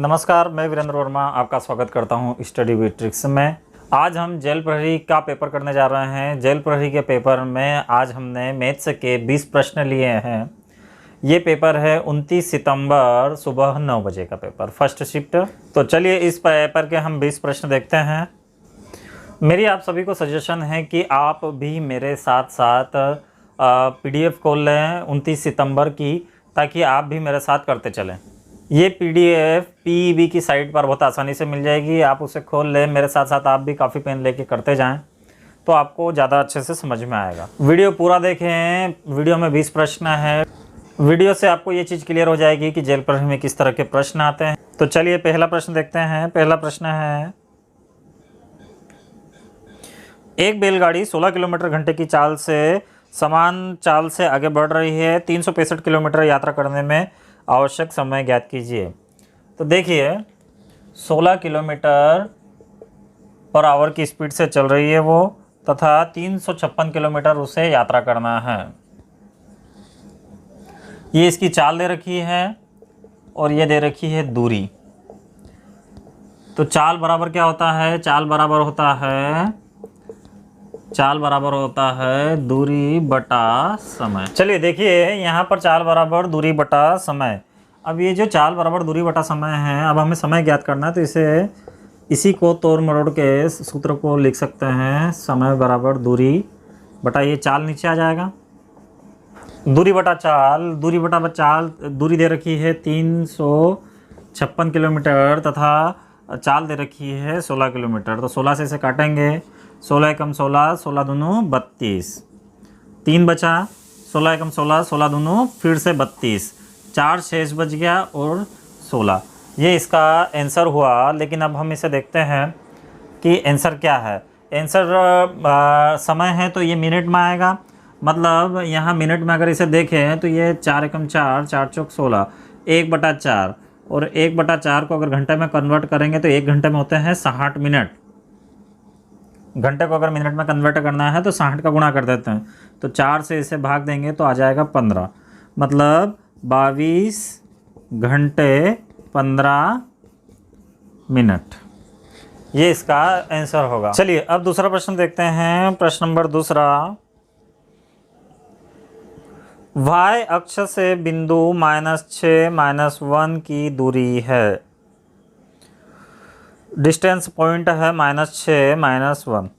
नमस्कार, मैं वीरेंद्र वर्मा आपका स्वागत करता हूं स्टडी विद ट्रिक्स में। आज हम जेल प्रहरी का पेपर करने जा रहे हैं। जेल प्रहरी के पेपर में आज हमने मैथ्स के 20 प्रश्न लिए हैं। ये पेपर है 29 सितंबर सुबह 9 बजे का पेपर, फर्स्ट शिफ्ट। तो चलिए इस पेपर के हम 20 प्रश्न देखते हैं। मेरी आप सभी को सजेशन है कि आप भी मेरे साथ साथ PDF खोल लें 29 सितंबर की, ताकि आप भी मेरे साथ करते चलें। ये PDF PEB की साइट पर बहुत आसानी से मिल जाएगी, आप उसे खोल लें। मेरे साथ साथ आप भी काफ़ी पेन लेके करते जाएं तो आपको ज़्यादा अच्छे से समझ में आएगा। वीडियो पूरा देखें, वीडियो में 20 प्रश्न है। वीडियो से आपको ये चीज़ क्लियर हो जाएगी कि जेल प्रहरी में किस तरह के प्रश्न आते हैं। तो चलिए पहला प्रश्न देखते हैं। पहला प्रश्न है, एक बैलगाड़ी 16 किलोमीटर घंटे की चाल से समान चाल से आगे बढ़ रही है। 365 किलोमीटर यात्रा करने में आवश्यक समय ज्ञात कीजिए। तो देखिए 16 किलोमीटर पर आवर की स्पीड से चल रही है वो, तथा 356 किलोमीटर उसे यात्रा करना है। ये इसकी चाल दे रखी है और ये दे रखी है दूरी। तो चाल बराबर क्या होता है? चाल बराबर होता है दूरी बटा समय। चलिए देखिए यहाँ पर चाल बराबर दूरी बटा समय। अब ये जो चाल बराबर दूरी बटा समय है, अब हमें समय ज्ञात करना है, तो इसी को तोड़ मरोड़ के सूत्र को लिख सकते हैं। समय बराबर दूरी बटा ये चाल नीचे आ जाएगा, दूरी बटा चाल। दूरी दे रखी है 356 किलोमीटर तथा चाल दे रखी है 16 किलोमीटर। तो 16 से इसे काटेंगे, 16 एकम 16, 16 दूनों 32, 3 बचा, 16 एकम 16, 16 दूनों फिर से 32, 4 शेष बच गया और 16। ये इसका आंसर हुआ। लेकिन अब हम इसे देखते हैं कि आंसर क्या है। आंसर समय है तो ये मिनट में आएगा। मतलब यहाँ मिनट में अगर इसे देखें तो ये 4 एकम 4, 4 चौक 16, 1/4, और 1/4 को अगर घंटे में कन्वर्ट करेंगे तो 1 घंटे में होते हैं 60 मिनट। घंटे को अगर मिनट में कन्वर्ट करना है तो 60 का गुणा कर देते हैं। तो 4 से इसे भाग देंगे तो आ जाएगा 15। मतलब 22 घंटे 15 मिनट। ये इसका आंसर होगा। चलिए अब दूसरा प्रश्न देखते हैं। प्रश्न नंबर दूसरा, y अक्ष से बिंदु -6 -1 की दूरी है। डिस्टेंस पॉइंट है -6 -1।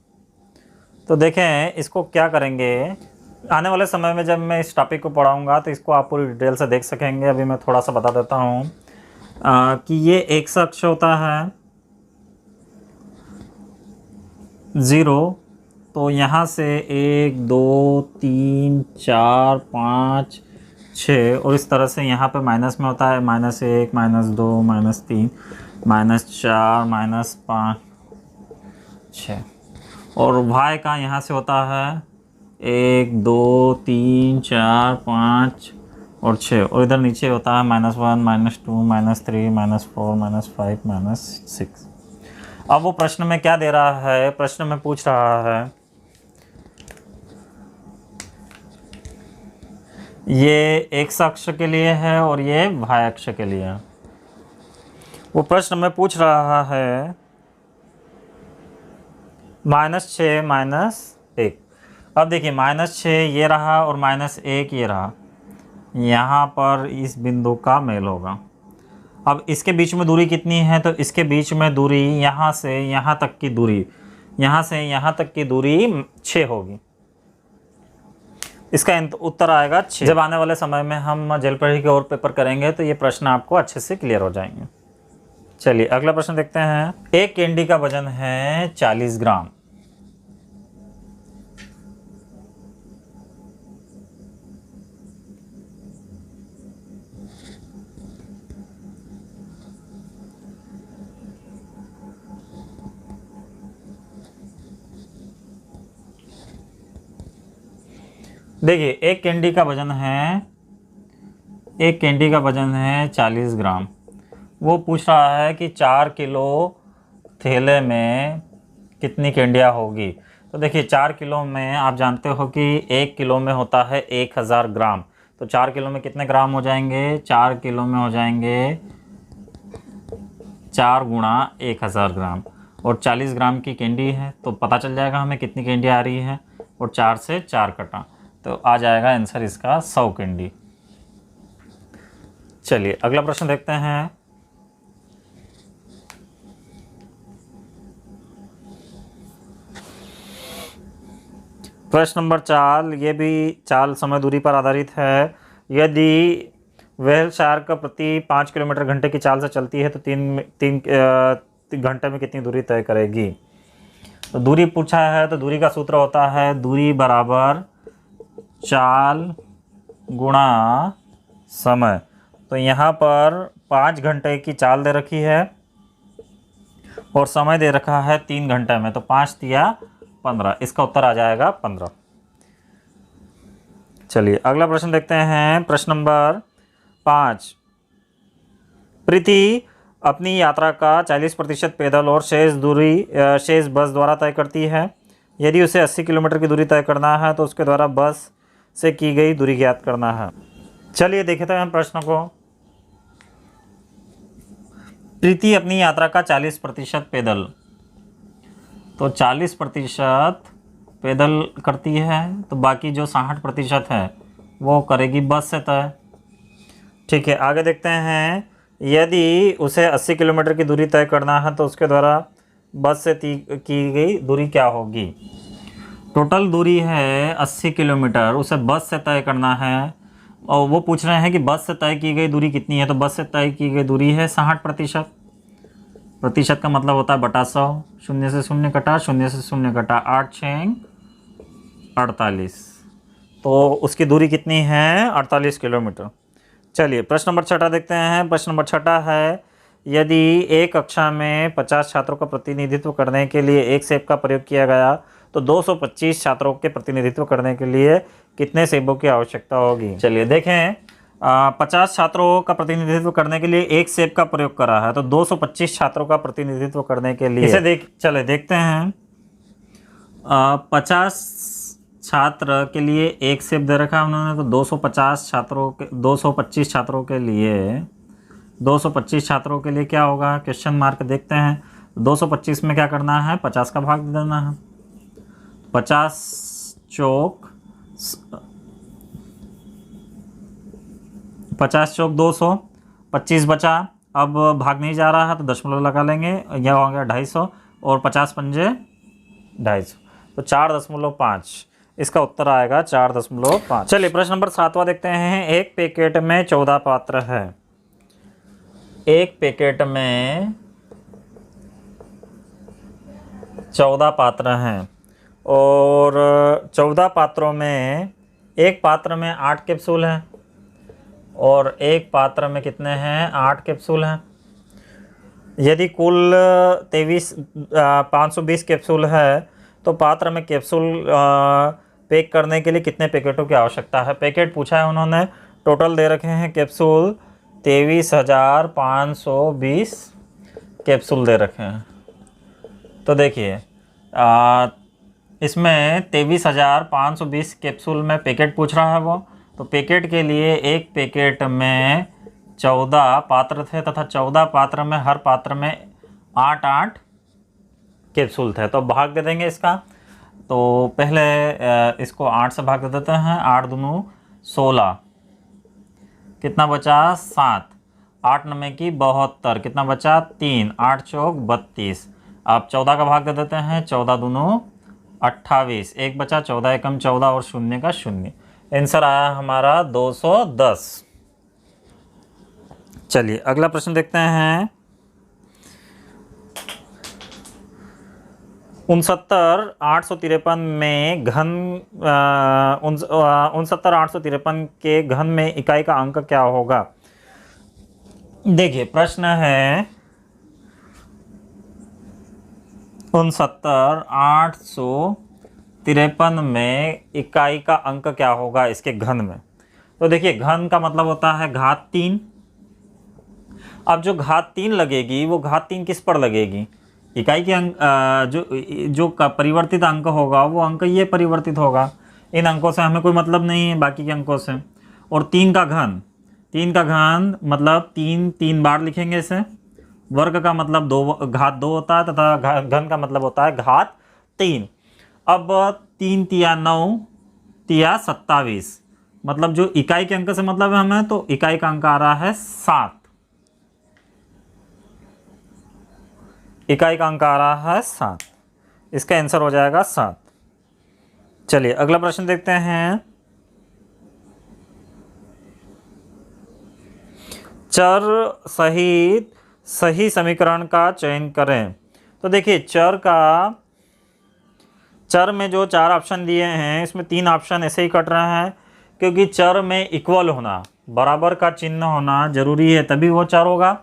तो देखें इसको क्या करेंगे। आने वाले समय में जब मैं इस टॉपिक को पढ़ाऊंगा तो इसको आप पूरी डिटेल से देख सकेंगे। अभी मैं थोड़ा सा बता देता हूँ कि ये x अक्ष होता है 0। तो यहाँ से 1 2 3 4 5 6, और इस तरह से यहाँ पे माइनस में होता है -1 -2 -3 -4 -5 6, और y का यहाँ से होता है 1 2 3 4 5 और 6, और इधर नीचे होता है -1 -2 -3 -4 -5 -6। अब वो प्रश्न में क्या दे रहा है? प्रश्न में पूछ रहा है ये x अक्ष के लिए है और ये y अक्ष के लिए है। वो प्रश्न में पूछ रहा है -6 -1। अब देखिए -6 ये रहा और -1 ये रहा। यहाँ पर इस बिंदु का मेल होगा। अब इसके बीच में दूरी कितनी है? तो इसके बीच में दूरी यहाँ से यहाँ तक की दूरी, यहाँ से यहाँ तक की दूरी 6 होगी। इसका उत्तर आएगा 6। जब आने वाले समय में हम जेल प्रहरी के और पेपर करेंगे तो ये प्रश्न आपको अच्छे से क्लियर हो जाएंगे। चलिए अगला प्रश्न देखते हैं। एक कैंडी का वजन है 40 ग्राम। देखिए एक कैंडी का वजन है 40 ग्राम। वो पूछ रहा है कि 4 किलो थैले में कितनी कैंडियाँ होगी। तो देखिए 4 किलो में आप जानते हो कि 1 किलो में होता है 1000 ग्राम। तो 4 किलो में कितने ग्राम हो जाएंगे? 4 किलो में हो जाएंगे 4 गुणा 1000 ग्राम, और 40 ग्राम की कैंडी है, तो पता चल जाएगा हमें कितनी कैंडी आ रही है, और 4 से 4 कटा, तो आ जाएगा आंसर इसका 100 कैंडी। चलिए अगला प्रश्न देखते हैं। प्रश्न नंबर 4, ये भी चाल समय दूरी पर आधारित है। यदि व्हेल शार्क प्रति 5 किलोमीटर घंटे की चाल से चलती है तो तीन घंटे में कितनी दूरी तय करेगी। तो दूरी पूछा है, तो दूरी का सूत्र होता है दूरी बराबर चाल गुणा समय। तो यहाँ पर 5 घंटे की चाल दे रखी है और समय दे रखा है 3 घंटे में, तो 5 तिया 15, इसका उत्तर आ जाएगा 15। चलिए अगला प्रश्न देखते हैं। प्रश्न नंबर 5, प्रीति अपनी यात्रा का 40% पैदल और शेष बस द्वारा तय करती है। यदि उसे 80 किलोमीटर की दूरी तय करना है तो उसके द्वारा बस से की गई दूरी ज्ञात करना है। चलिए देखते हैं प्रश्न को। प्रीति अपनी यात्रा का 40% पैदल, तो 40% पैदल करती है, तो बाकी जो 60% है वो करेगी बस से तय। ठीक है, आगे देखते हैं। यदि उसे 80 किलोमीटर की दूरी तय करना है तो उसके द्वारा बस से की गई दूरी क्या होगी। टोटल दूरी है 80 किलोमीटर, उसे बस से तय करना है, और वो पूछ रहे हैं कि बस से तय की गई दूरी कितनी है। तो बस से तय की गई दूरी है 60%। प्रतिशत का मतलब होता है बटा 100, 0 से 0 कटा, 0 से 0 कटा, 8 6 48, तो उसकी दूरी कितनी है 48 किलोमीटर। चलिए प्रश्न नंबर 6 देखते हैं। प्रश्न नंबर 6 है, यदि एक कक्षा में 50 छात्रों का प्रतिनिधित्व करने के लिए एक सेब का प्रयोग किया गया तो 225 छात्रों के प्रतिनिधित्व करने के लिए कितने सेबों की आवश्यकता होगी। चलिए देखें, 50 छात्रों का प्रतिनिधित्व करने के लिए एक सेब का प्रयोग करा है, तो 225 छात्रों का प्रतिनिधित्व करने के लिए इसे चले देखते हैं। 50 छात्र के लिए एक सेब दे रखा है उन्होंने, तो 225 छात्रों के लिए क्या होगा, क्वेश्चन मार्क देखते हैं। 225 में क्या करना है, 50 का भाग दे देना है। 50 चौक 200, 25 बचा, अब भाग नहीं जा रहा है तो दशमलव लगा लेंगे, यह हो गया 250, और 50 पंजे 250, तो 4.5, इसका उत्तर आएगा 4.5। चलिए प्रश्न नंबर 7 देखते हैं। एक पैकेट में 14 पात्र है। एक पैकेट में 14 पात्र हैं, और 14 पात्रों में एक पात्र में 8 कैप्सूल हैं, और एक पात्र में कितने हैं, 8 कैप्सूल हैं। यदि कुल 520 कैप्सूल है तो पात्र में कैप्सूल पैक करने के लिए कितने पैकेटों की आवश्यकता है। पैकेट पूछा है उन्होंने, टोटल दे रखे हैं कैप्सूल 23,520 कैप्सूल दे रखे हैं। तो देखिए इसमें 23,520 कैप्सूल में पैकेट पूछ रहा है वो, तो पैकेट के लिए एक पैकेट में 14 पात्र थे तथा 14 पात्र में हर पात्र में 8 कैप्सूल थे, तो भाग दे देंगे इसका। तो पहले इसको 8 से भाग दे देते हैं, 8 दूनी 16, कितना बचा 7, 8 9 की 72, कितना बचा 3, 8 चौक 32। अब 14 का भाग दे देते हैं, 14 दूनी 28, एक बचा, 14 एकम 14 और 0 का 0। आंसर आया हमारा 210। चलिए अगला प्रश्न देखते हैं। 69,853 में घन 69,853 के घन में इकाई का अंक क्या होगा। देखिए प्रश्न है 69,853 में इकाई का अंक क्या होगा इसके घन में। तो देखिए घन का मतलब होता है घात 3। अब जो घात 3 लगेगी वो घात 3 किस पर लगेगी, इकाई के अंक जो परिवर्तित अंक होगा वो अंक ये परिवर्तित होगा। इन अंकों से हमें कोई मतलब नहीं है बाकी के अंकों से। और 3 का घन मतलब 3 बार लिखेंगे इसे, वर्ग का मतलब घात 2 होता है तथा घन का मतलब होता है घात 3। अब 3 तिया 9 तिया 27, मतलब जो इकाई के अंक से मतलब है हमें, तो इकाई का अंक आ रहा है 7। इकाई का अंक आ रहा है 7, इसका आंसर हो जाएगा 7। चलिए अगला प्रश्न देखते हैं। चर सहित सही समीकरण का चयन करें। तो देखिए चर में जो 4 ऑप्शन दिए हैं इसमें 3 ऑप्शन ऐसे ही कट रहे हैं, क्योंकि चर में इक्वल होना, बराबर का चिन्ह होना जरूरी है, तभी वो चर होगा।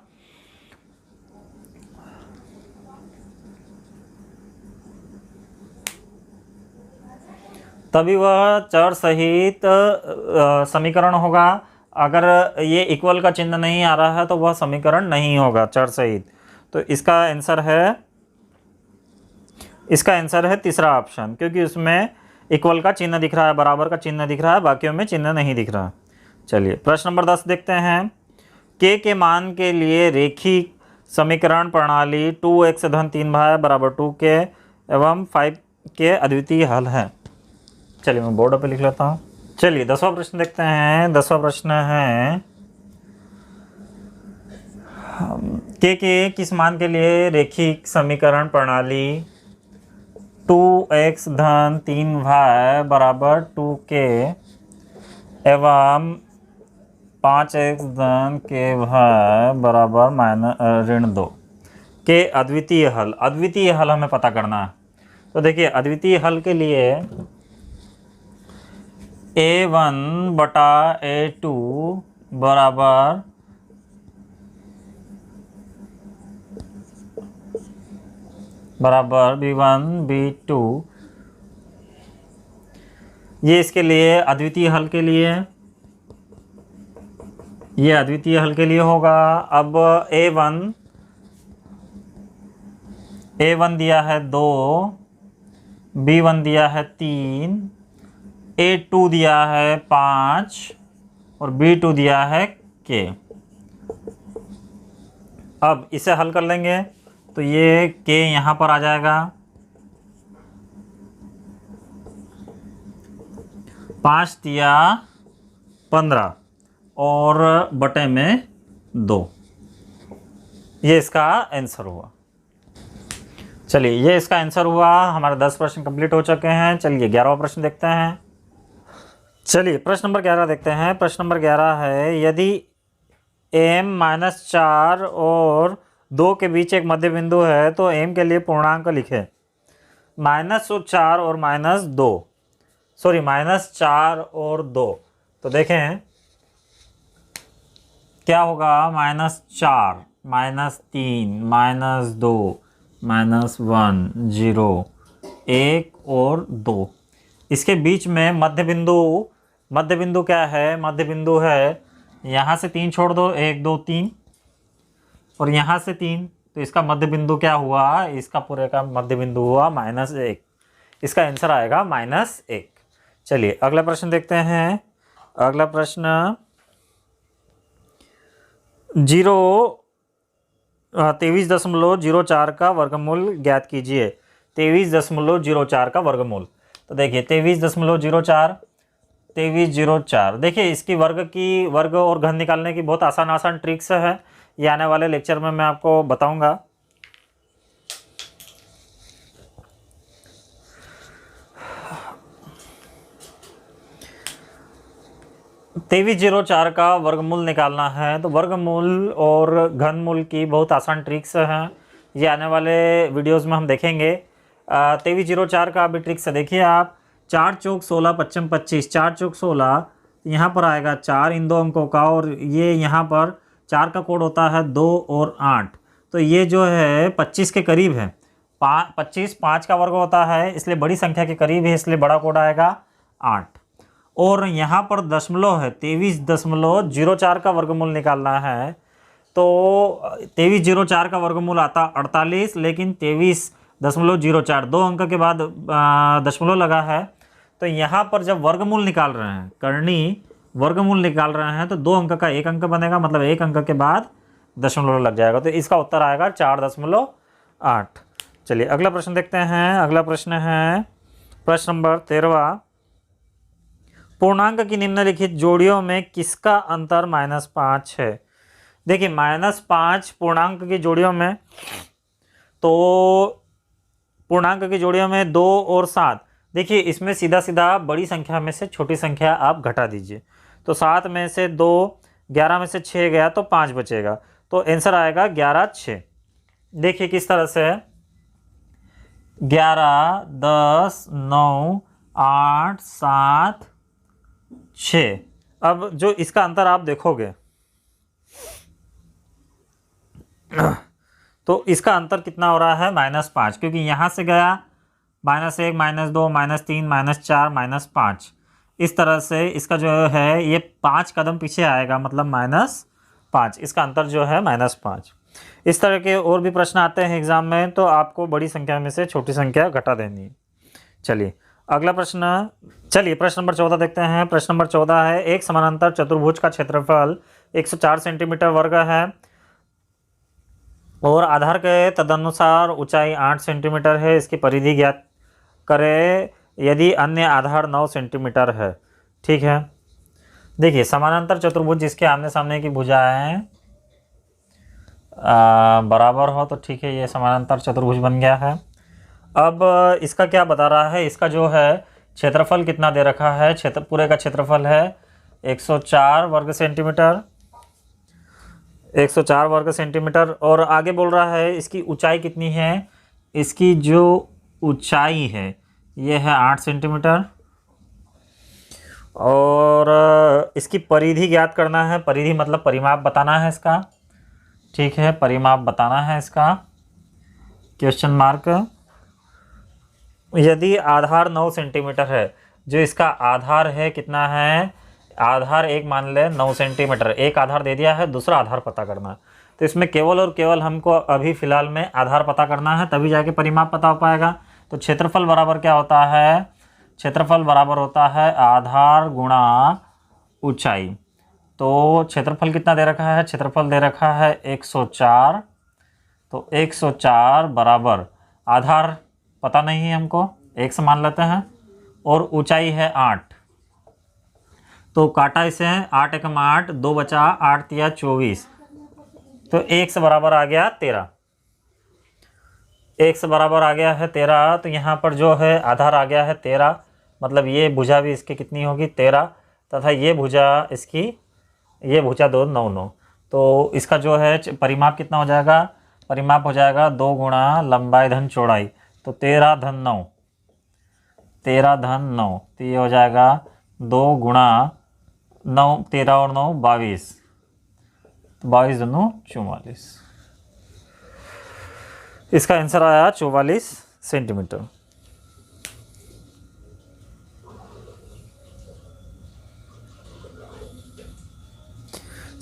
तभी वह चर सहित समीकरण होगा। अगर ये इक्वल का चिन्ह नहीं आ रहा है तो वह समीकरण नहीं होगा चर सहित। तो इसका आंसर है तीसरा ऑप्शन, क्योंकि उसमें इक्वल का चिन्ह दिख रहा है, बराबर का चिन्ह दिख रहा है, बाकियों में चिन्ह नहीं दिख रहा। चलिए प्रश्न नंबर 10 देखते हैं। के मान के लिए रेखिक समीकरण प्रणाली 2x धन 3y बराबर 2k एवं 5 के अद्वितीय हल है। चलिए मैं बोर्ड पे लिख लेता हूँ। चलिए 10वां प्रश्न देखते हैं। 10वां प्रश्न है के किस मान के लिए रेखिक समीकरण प्रणाली 2x धन 3y बराबर 2k एवं 5x धन k y बराबर -2 के अद्वितीय हल हमें पता करना है। तो देखिए अद्वितीय हल के लिए a1 बटा a2 बराबर b1 b2, ये इसके लिए अद्वितीय हल के लिए, ये अद्वितीय हल के लिए होगा। अब a1 दिया है 2, b1 दिया है 3, a2 दिया है 5 और b2 दिया है k। अब इसे हल कर लेंगे तो ये k यहाँ पर आ जाएगा, 5 दिया 15 और बटे में 2, ये इसका आंसर हुआ। चलिए ये इसका आंसर हुआ। हमारे 10 प्रश्न कंप्लीट हो चुके हैं। चलिए 11वां प्रश्न देखते हैं। चलिए प्रश्न नंबर 11 देखते हैं। प्रश्न नंबर 11 है, यदि m-4 और 2 के बीच एक मध्य बिंदु है तो m के लिए पूर्णांक लिखें। -4 और -4 और 2। तो देखें क्या होगा, -4 -3 -2 -1 0 1 और 2। इसके बीच में मध्य बिंदु क्या है, मध्य बिंदु है यहाँ से 3 छोड़ दो, 1 2 3 और यहाँ से 3, तो इसका मध्य बिंदु क्या हुआ, इसका पूरे का मध्य बिंदु हुआ -1। इसका आंसर आएगा -1। चलिए अगला प्रश्न देखते हैं। अगला प्रश्न 23.04 का वर्गमूल ज्ञात कीजिए। 23.04 का वर्गमूल। तो देखिए 23.04 देखिए इसकी वर्ग और घन निकालने की बहुत आसान ट्रिक्स है। ये आने वाले लेक्चर में मैं आपको बताऊंगा। तेईस 04 का वर्गमूल निकालना है तो वर्गमूल और घनमूल की बहुत आसान ट्रिक्स हैं। ये आने वाले वीडियोस में हम देखेंगे। 2304 का अभी ट्रिक्स देखिए आप। 4 चौक 16 55 25, 4 चौक 16 यहाँ पर आएगा 4 इन 2 अंकों का, और ये यहाँ पर 4 का कोड होता है 2 और 8, तो ये जो है 25 के करीब है। 25 5 का वर्ग होता है, इसलिए बड़ी संख्या के करीब है, इसलिए बड़ा कोड आएगा 8। और यहाँ पर दशमलव है, 23.04 का वर्गमूल निकालना है तो 23.04 का वर्गमूल आता 48, लेकिन 23.04 2 अंक के बाद दशमलव लगा है, तो यहाँ पर जब वर्गमूल निकाल रहे हैं, वर्गमूल निकाल रहे हैं तो 2 अंक का 1 अंक बनेगा, मतलब 1 अंक के बाद दशमलव लग जाएगा, तो इसका उत्तर आएगा 4.8। चलिए अगला प्रश्न देखते हैं। अगला प्रश्न है प्रश्न नंबर 13। पूर्णांक की निम्नलिखित जोड़ियों में किसका अंतर -5 है? देखिए -5 पूर्णांक की जोड़ियों में, तो पूर्णांक की जोड़ियों में 2 और 7। देखिए इसमें सीधा सीधा बड़ी संख्या में से छोटी संख्या आप घटा दीजिए, तो 7 में से 2, 11 में से 6 गया तो 5 बचेगा, तो आंसर आएगा 11, 6। देखिए किस तरह से 11, 10, 9, 8, 7, 6। अब जो इसका अंतर आप देखोगे तो इसका अंतर कितना हो रहा है? -5, क्योंकि यहाँ से गया -1, -2, -3, -4, -5। इस तरह से इसका जो है ये 5 कदम पीछे आएगा, मतलब -5। इसका अंतर जो है -5। इस तरह के और भी प्रश्न आते हैं एग्जाम में, तो आपको बड़ी संख्या में से छोटी संख्या घटा देनी है। चलिए अगला प्रश्न, चलिए प्रश्न नंबर 14 देखते हैं। प्रश्न नंबर 14 है, एक समानांतर चतुर्भुज का क्षेत्रफल 104 सेंटीमीटर वर्ग है और आधार के तदनुसार ऊंचाई 8 सेंटीमीटर है। इसकी परिधि ज्ञात करें यदि अन्य आधार 9 सेंटीमीटर है। ठीक है, देखिए समानांतर चतुर्भुज जिसके आमने सामने की भुजाएं बराबर हो तो ठीक है, ये समानांतर चतुर्भुज बन गया है। अब इसका क्या बता रहा है? इसका जो है क्षेत्रफल कितना दे रखा है? पूरे का क्षेत्रफल है 104 वर्ग सेंटीमीटर, 104 वर्ग सेंटीमीटर। और आगे बोल रहा है इसकी ऊंचाई कितनी है? इसकी जो ऊंचाई है ये है 8 सेंटीमीटर। और इसकी परिधि ज्ञात करना है। परिधि मतलब परिमाप बताना है इसका। ठीक है, परिमाप बताना है इसका, क्वेश्चन मार्क। यदि आधार 9 सेंटीमीटर है, जो इसका आधार है कितना है? आधार एक मान ले 9 सेंटीमीटर, एक आधार दे दिया है, दूसरा आधार पता करना है। तो इसमें केवल और केवल हमको अभी फ़िलहाल में आधार पता करना है, तभी जाके परिमाप पता हो पाएगा। तो क्षेत्रफल बराबर क्या होता है? क्षेत्रफल बराबर होता है आधार गुणा ऊंचाई। तो क्षेत्रफल कितना दे रखा है? क्षेत्रफल दे रखा है 104। तो 104 बराबर आधार पता नहीं है हमको, 1 से मान लेते हैं, और ऊंचाई है 8। तो काटा इसे, 8 एकम 8, 2 बचा, 8 तिया 24। तो 1 से बराबर आ गया 13। 1 से बराबर आ गया है 13। तो यहाँ पर जो है आधार आ गया है 13, मतलब ये भुजा भी इसकी कितनी होगी? 13, तथा ये भुजा इसकी, ये भुजा 2, 9, 9। तो इसका जो है परिमाप कितना हो जाएगा? परिमाप हो जाएगा 2 गुणा लंबाई धन चौड़ाई, तो 13 धन 9, 13 धन 9। तो ये हो जाएगा 2 गुणा 9, 13 और 9 22, 22 दूनी 44। इसका आंसर आया 44 सेंटीमीटर।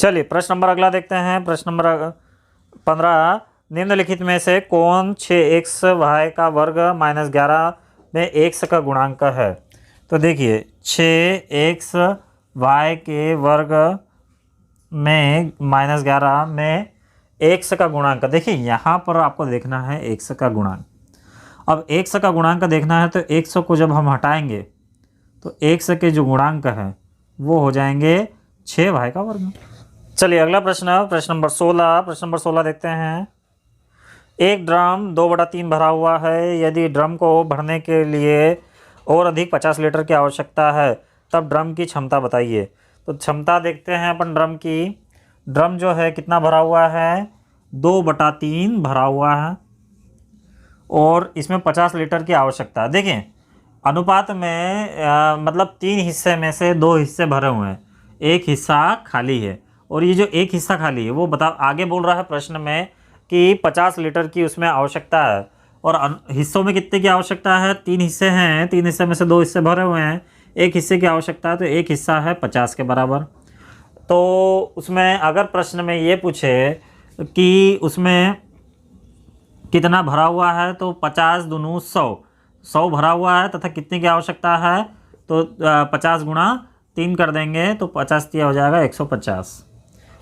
चलिए प्रश्न नंबर अगला देखते हैं। प्रश्न नंबर 15, निम्नलिखित में से कौन 6xy का वर्ग -11 में x का गुणांक है? तो देखिए 6xy के वर्ग में -11 में x का गुणांक, देखिए यहाँ पर आपको देखना है x का गुणांक। अब x का गुणांक देखना है तो x को जब हम हटाएंगे तो x के जो गुणांक है वो हो जाएंगे 6y का वर्ग। चलिए अगला प्रश्न, प्रश्न नंबर 16। प्रश्न नंबर 16 देखते हैं। एक ड्रम 2/3 भरा हुआ है। यदि ड्रम को भरने के लिए और अधिक 50 लीटर की आवश्यकता है, तब ड्रम की क्षमता बताइए। तो क्षमता देखते हैं अपन ड्रम की। ड्रम जो है कितना भरा हुआ है? 2/3 भरा हुआ है और इसमें 50 लीटर की आवश्यकता है। देखिए अनुपात में मतलब 3 हिस्से में से 2 हिस्से भरे हुए हैं, एक हिस्सा खाली है। और ये जो एक हिस्सा खाली है वो बता, आगे बोल रहा है प्रश्न में कि 50 लीटर की उसमें आवश्यकता है। और हिस्सों में कितने की आवश्यकता है? 3 हिस्से हैं, 3 हिस्से में से 2 हिस्से भरे हुए हैं, एक हिस्से की आवश्यकता है, तो एक हिस्सा है 50 के बराबर। तो उसमें अगर प्रश्न में ये पूछे कि उसमें कितना भरा हुआ है, तो 50 दूनी 100 भरा हुआ है, तथा कितने की आवश्यकता है? तो 50 गुणा 3 कर देंगे तो 50 तिया हो जाएगा 150,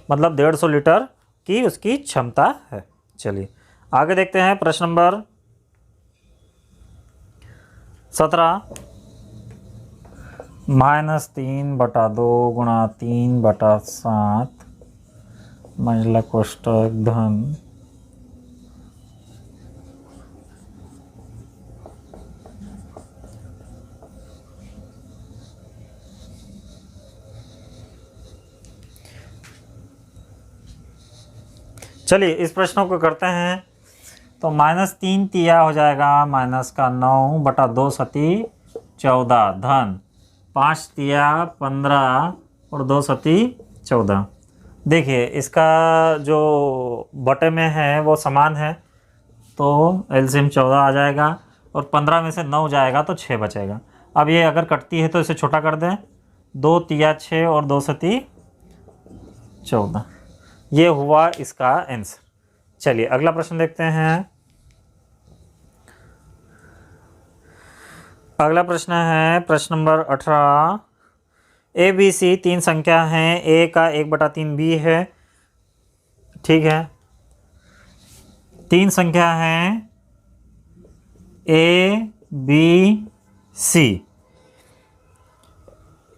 मतलब 150 लीटर की उसकी क्षमता है। चलिए आगे देखते हैं प्रश्न नंबर 17। -3/2 गुणा 3/7 मंझला कोष्टक धन चलिए इस प्रश्नों को करते हैं। तो -3 तिया हो जाएगा -9/2 सती 14 धन 5 तिया 15 और 2 सती 14। देखिए इसका जो बटे में है वो समान है, तो एलसीएम 14 आ जाएगा और 15 में से 9 जाएगा तो 6 बचेगा। अब ये अगर कटती है तो इसे छोटा कर दें, 2 तिया 6 और 2 सती 14। ये हुआ इसका आंसर। चलिए अगला प्रश्न देखते हैं। अगला प्रश्न है प्रश्न नंबर 18। ए बी सी 3 संख्या हैं, ए का 1/3 बी है, ठीक है। 3 संख्या हैं ए बी सी,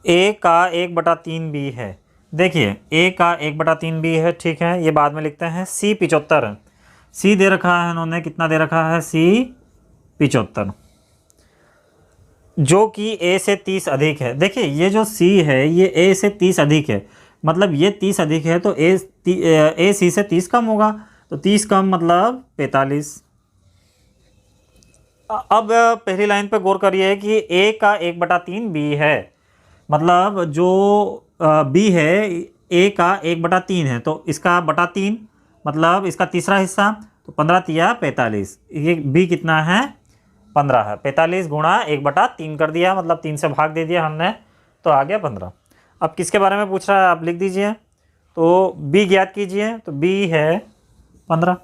ए का 1/3 बी है। देखिए ए का 1/3 बी है, ठीक है, ये बाद में लिखते हैं। सी 75, सी दे रखा है इन्होंने, कितना दे रखा है, सी 75, जो कि ए से 30 अधिक है। देखिए ये जो सी है ये ए से 30 अधिक है, मतलब ये 30 अधिक है तो ए सी से 30 कम होगा, तो 30 कम मतलब 45। अब पहली लाइन पे गौर करिए कि ए का 1/3 बी है, मतलब जो बी है ए का 1/3 है, तो इसका बटा 3 मतलब इसका तीसरा हिस्सा, तो 15 तिया 45। ये बी कितना है, 15 है। 45 गुणा 1/3 कर दिया, मतलब 3 से भाग दे दिया हमने, तो आ गया 15। अब किसके बारे में पूछ रहा है आप लिख दीजिए, तो बी ज्ञात कीजिए, तो बी है 15।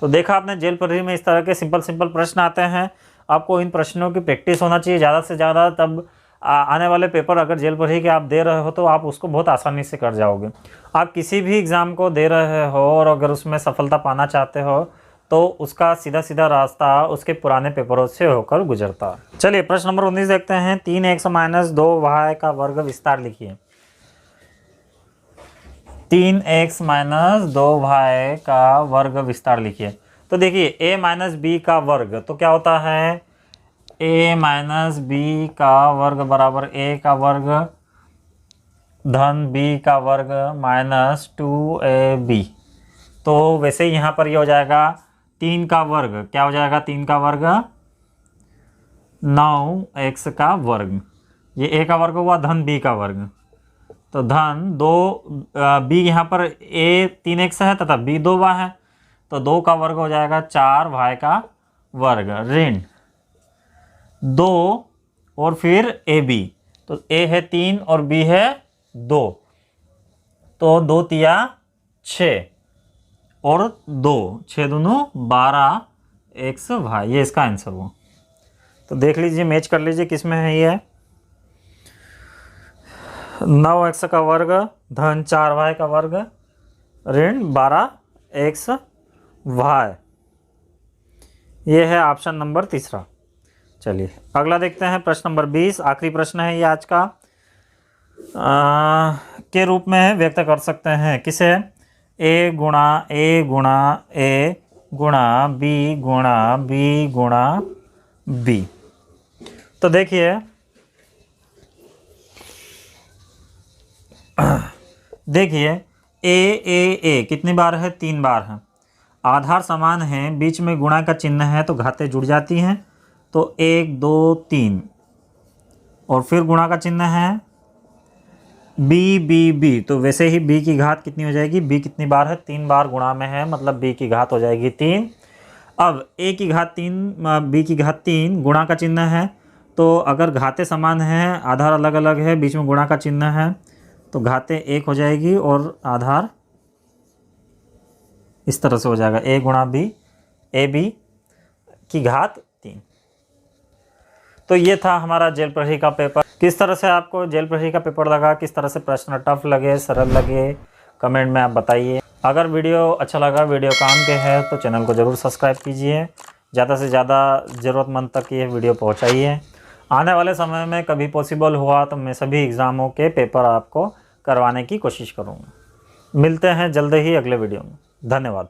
तो देखा आपने जेल पढ़ी में इस तरह के सिंपल प्रश्न आते हैं। आपको इन प्रश्नों की प्रैक्टिस होना चाहिए ज़्यादा से ज़्यादा, तब आने वाले पेपर अगर जेल पढ़ी के आप दे रहे हो तो आप उसको बहुत आसानी से कर जाओगे। आप किसी भी एग्ज़ाम को दे रहे हो और अगर उसमें सफलता पाना चाहते हो तो उसका सीधा रास्ता उसके पुराने पेपरों से होकर गुजरता। चलिए प्रश्न नंबर 19 देखते हैं। 3x - 2y का वर्ग विस्तार लिखिए। 3x - 2y का वर्ग विस्तार लिखिए। तो देखिए a - b का वर्ग तो क्या होता है, a - b का वर्ग बराबर a का वर्ग धन b का वर्ग -2ab। तो वैसे ही यहाँ पर ये हो जाएगा 3 का वर्ग, क्या हो जाएगा, 3 का वर्ग 9x का वर्ग, ये a का वर्ग हुआ धन b का वर्ग, तो धन 2 b यहाँ पर a 3x है तथा b 2y है, तो 2 का वर्ग हो जाएगा 4y का वर्ग ऋण 2 और फिर ab, तो a है 3 और b है 2, तो 2 तिया 6 और 2 6 दूनों 12xy, ये इसका आंसर हुआ। तो देख लीजिए मैच कर लीजिए किस में है ये, 9x का वर्ग धन 4y का वर्ग ऋण 12xy, ये है ऑप्शन नंबर तीसरा। चलिए अगला देखते हैं प्रश्न नंबर 20, आखिरी प्रश्न है ये आज का। के रूप में व्यक्त कर सकते हैं किसे, a गुणा a गुणा a गुणा b गुणा b गुणा b। तो देखिए a कितनी बार है, 3 बार है। आधार समान है, बीच में गुणा का चिन्ह है तो घातें जुड़ जाती हैं, तो 1 2 3 और फिर गुणा का चिन्ह है b, तो वैसे ही b की घात कितनी हो जाएगी, b कितनी बार है, 3 बार गुणा में है, मतलब b की घात हो जाएगी 3। अब a की घात 3 b की घात 3 गुणा का चिन्ह है, तो अगर घातें समान हैं, आधार अलग अलग है, बीच में गुणा का चिन्ह है, तो घातें 1 हो जाएगी और आधार इस तरह से हो जाएगा a गुणा b, ab की घात 3। तो ये था हमारा जेल प्रहरी का पेपर। किस तरह से आपको जेल प्रहरी का पेपर लगा, किस तरह से प्रश्न टफ लगे, सरल लगे, कमेंट में आप बताइए। अगर वीडियो अच्छा लगा, वीडियो काम के है तो चैनल को ज़रूर सब्सक्राइब कीजिए। ज़्यादा से ज़्यादा ज़रूरतमंद तक ये वीडियो पहुंचाइए। आने वाले समय में कभी पॉसिबल हुआ तो मैं सभी एग्ज़ामों के पेपर आपको करवाने की कोशिश करूँगा। मिलते हैं जल्द ही अगले वीडियो में। धन्यवाद।